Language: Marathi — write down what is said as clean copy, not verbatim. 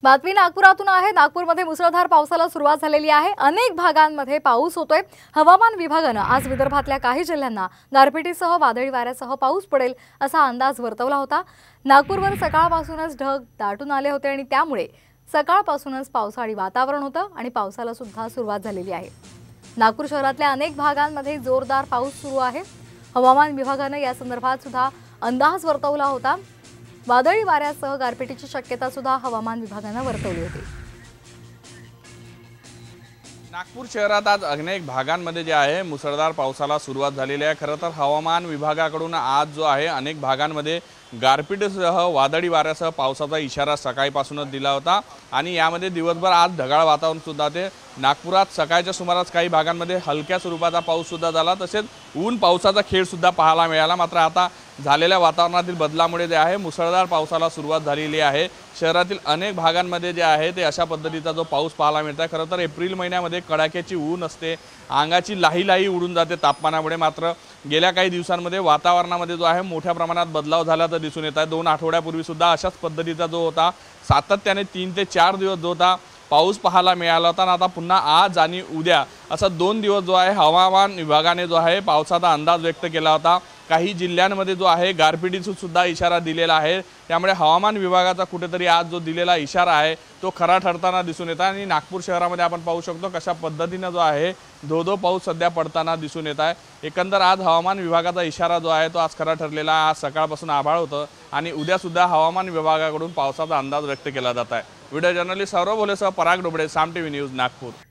बातमी नागपुरातून आहे। नागपूरमध्ये मुसळधार पावसाला सुरुवात झालेली आहे। अनेक भागांमध्ये पाऊस होतोय। हवामान विभागाने आज विदर्भातल्या काही जिल्ह्यांना गारपिटीसह वादळी वाऱ्यासह पाऊस पडेल असा अंदाज वर्तवला होता। नागपूरवर सकाळपासूनच ढग दाटून आले होते आणि त्यामुळे सकाळपासूनच पावसाळी वातावरण होतं आणि पावसाला सुद्धा सुरुवात झालेली आहे। नागपूर शहरातल्या अनेक भागांमध्ये जोरदार पाऊस सुरू आहे। हवामान विभागाने या संदर्भात सुद्धा अंदाज वर्तवला होता। वादळी वाऱ्यासह गारपिटीची शक्यता सुद्धा हवामान विभागाने वर्तवली होती। नागपूर शहरात आज अनेक भागांमध्ये जे आहे मुसळधार पावसाला सुरुवात झालेली आहे। खरं तर हवामान विभागाकडून आज जो आहे अनेक भागांमध्ये गारपीटसह वादळी वाऱ्यासह पावसाचा इशारा सकाळपासूनच दिला होता आणि यामध्ये दिवसभर आज ढगाळ वातावरण सुद्धा ते। नागपुरात सकाळच्या सुमारास काही भागांमध्ये हलक्या स्वरूपाचा पाऊस सुद्धा झाला, तसेच ऊन पावसाचा खेळ सुद्धा पाहायला मिळाला। मात्र आता झालेल्या वातावरणातील बदलामुळे जे आहे मुसळधार पावसाला सुरुवात झालेली आहे। शहरातील अनेक भागांमध्ये जे आहे ते अशा पद्धतीचा जो पाऊस पाहायला मिळतो। खरं तर एप्रिल महिन्यामध्ये कडाक्याची ऊन असते, अंगाची लाही उडून जाते तापमानामुळे। मात्र गेल्या काही दिवसांमध्ये वातावरणामध्ये जो आहे मोठ्या प्रमाणात बदलाव झाल्याचं दिसून येत आहे। 2 आठवड्यापूर्वी सुद्धा अशाच पद्धतीचा जो होता सातत्याने 3 ते 4 दिवस जो होता पाऊस पाहायला मिळाला होता। आता पुन्हा आज आणि उद्या असा 2 दिवस जो आहे हवामान विभागाने जो आहे पावसाचा अंदाज व्यक्त केला होता। काही जिल्ह्यांमध्ये जो आहे गारपिटीचा सुद्धा इशारा दिलेला आहे। त्यामुळे हवामान विभागाचा कुठेतरी आज जो दिलेला इशारा आहे तो खरा ठरताना दिसून येत आहे आणि नागपूर शहरामध्ये आपण पाहू शकतो कशा पद्धतीने जो आहे धो पाऊस सध्या पडताना दिसून येत आहे। एकंदर आज हवामान विभागाचा इशारा जो आहे तो आज खरा ठरलेला आहे। आज सकाळपासून आभाळ होतं आणि उद्या सुद्धा हवामान विभागाकडून पावसाचा अंदाज व्यक्त केला जात आहे। व्हिडिओ जर्नलिस्ट सौरभ भोलेसह पराग डोबळे, साम टीव्ही न्यूज, नागपूर।